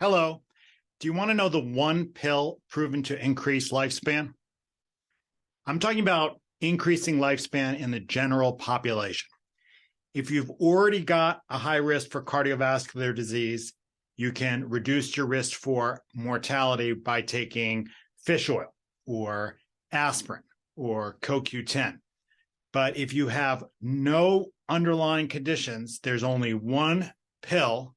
Hello. Do you want to know the one pill proven to increase lifespan? I'm talking about increasing lifespan in the general population. If you've already got a high risk for cardiovascular disease, you can reduce your risk for mortality by taking fish oil or aspirin or CoQ10. But if you have no underlying conditions, there's only one pill,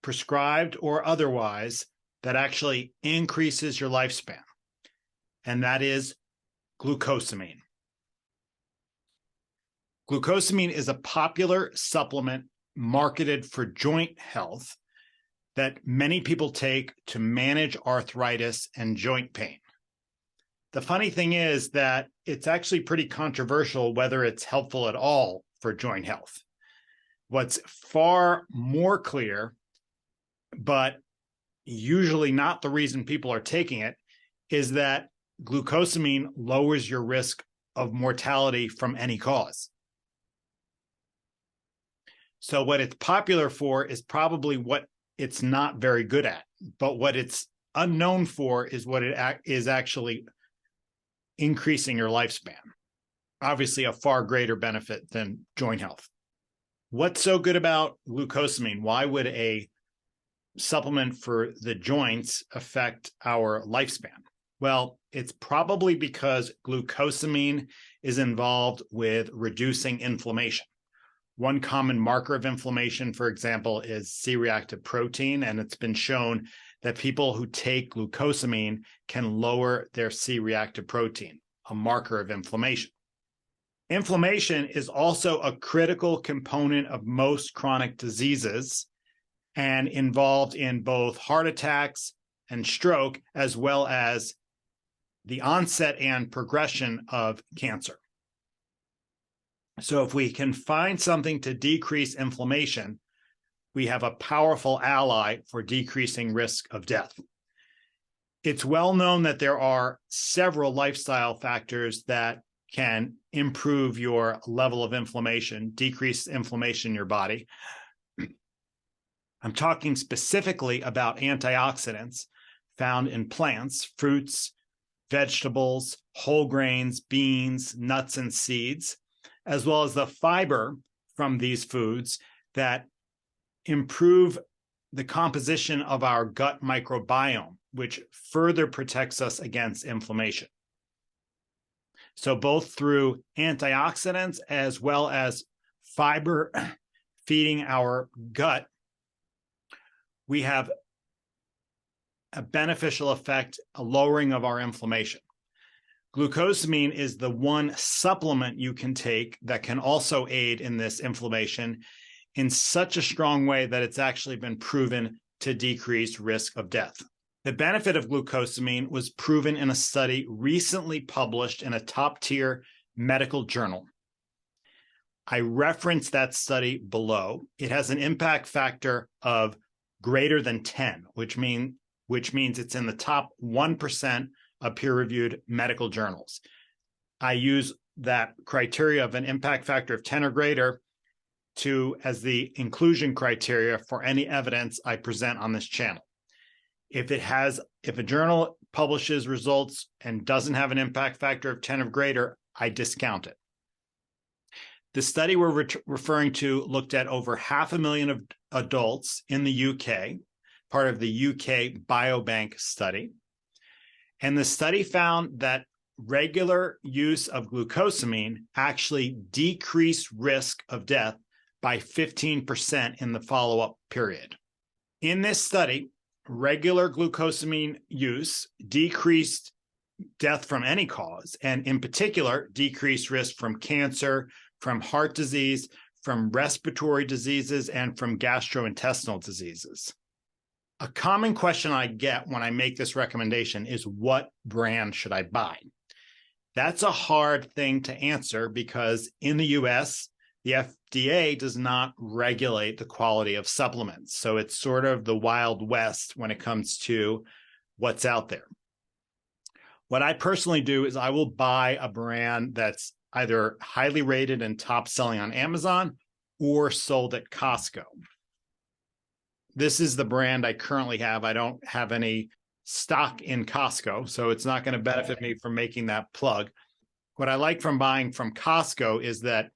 prescribed or otherwise, that actually increases your lifespan, and that is glucosamine. Glucosamine is a popular supplement marketed for joint health that many people take to manage arthritis and joint pain. The funny thing is that it's actually pretty controversial whether it's helpful at all for joint health. What's far more clear, but usually not the reason people are taking it, is that glucosamine lowers your risk of mortality from any cause. So what it's popular for is probably what it's not very good at, but what it's unknown for is what it is actually increasing your lifespan. Obviously a far greater benefit than joint health. What's so good about glucosamine? Why would a supplement for the joints affect our lifespan? Well, it's probably because glucosamine is involved with reducing inflammation. One common marker of inflammation, for example, is C-reactive protein, and it's been shown that people who take glucosamine can lower their C-reactive protein, a marker of inflammation. Inflammation is also a critical component of most chronic diseases and involved in both heart attacks and stroke, as well as the onset and progression of cancer. So if we can find something to decrease inflammation, we have a powerful ally for decreasing risk of death. It's well known that there are several lifestyle factors that can improve your level of inflammation, decrease inflammation in your body. I'm talking specifically about antioxidants found in plants, fruits, vegetables, whole grains, beans, nuts, and seeds, as well as the fiber from these foods that improve the composition of our gut microbiome, which further protects us against inflammation. So both through antioxidants as well as fiber feeding our gut, we have a beneficial effect, a lowering of our inflammation. Glucosamine is the one supplement you can take that can also aid in this inflammation in such a strong way that it's actually been proven to decrease risk of death. The benefit of glucosamine was proven in a study recently published in a top-tier medical journal. I referenced that study below. It has an impact factor of greater than 10, which means it's in the top 1% of peer-reviewed medical journals. I use that criteria of an impact factor of 10 or greater as the inclusion criteria for any evidence I present on this channel. If a journal publishes results and doesn't have an impact factor of 10 or greater, I discount it. The study we're referring to looked at over 500,000 adults in the UK, part of the UK Biobank study. And the study found that regular use of glucosamine actually decreased risk of death by 15% in the follow-up period. In this study, regular glucosamine use decreased death from any cause, and in particular, decreased risk from cancer, from heart disease, from respiratory diseases, and from gastrointestinal diseases. A common question I get when I make this recommendation is, what brand should I buy? That's a hard thing to answer because in the US, the FDA does not regulate the quality of supplements. So it's sort of the Wild West when it comes to what's out there. What I personally do is I will buy a brand that's either highly rated and top selling on Amazon or sold at Costco. This is the brand I currently have. I don't have any stock in Costco, so it's not going to benefit me from making that plug. What I like from buying from Costco is that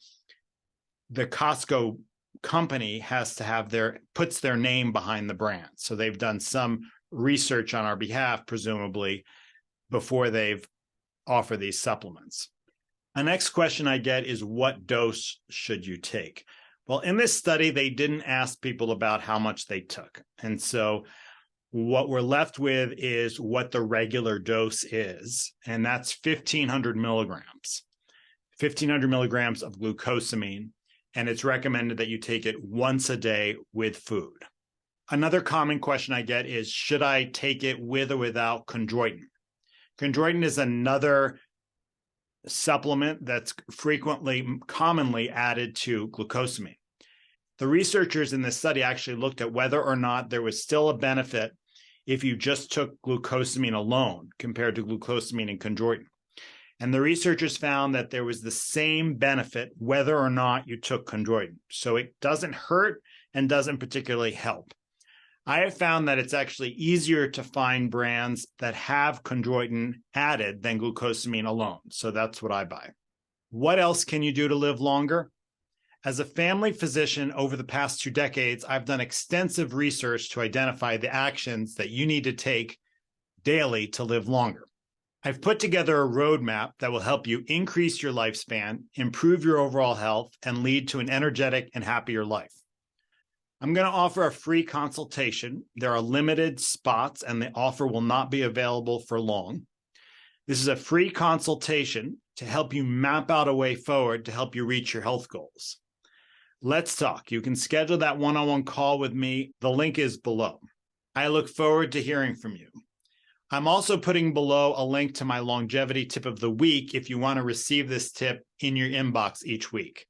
the Costco company has to have puts their name behind the brand. So they've done some research on our behalf, presumably, before they've offered these supplements. A next question I get is, what dose should you take? Well, in this study, they didn't ask people about how much they took. And so what we're left with is what the regular dose is, and that's 1,500 milligrams. 1,500 milligrams of glucosamine, and it's recommended that you take it once a day with food. Another common question I get is, should I take it with or without chondroitin? Chondroitin is another supplement that's commonly added to glucosamine. The researchers in this study actually looked at whether or not there was still a benefit if you just took glucosamine alone compared to glucosamine and chondroitin. And the researchers found that there was the same benefit whether or not you took chondroitin. So it doesn't hurt and doesn't particularly help. I have found that it's actually easier to find brands that have chondroitin added than glucosamine alone. So that's what I buy. What else can you do to live longer? As a family physician over the past 2 decades, I've done extensive research to identify the actions that you need to take daily to live longer. I've put together a roadmap that will help you increase your lifespan, improve your overall health, and lead to an energetic and happier life. I'm going to offer a free consultation. There are limited spots, and the offer will not be available for long. This is a free consultation to help you map out a way forward to help you reach your health goals. Let's talk. You can schedule that one-on-one call with me. The link is below. I look forward to hearing from you. I'm also putting below a link to my longevity tip of the week if you want to receive this tip in your inbox each week.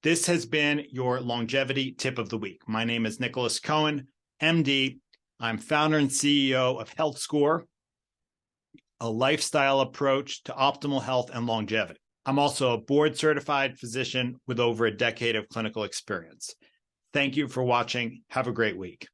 This has been your longevity tip of the week. My name is Nicholas Cohen, MD. I'm founder and CEO of HealthScore, a lifestyle approach to optimal health and longevity. I'm also a board-certified physician with over a decade of clinical experience. Thank you for watching. Have a great week.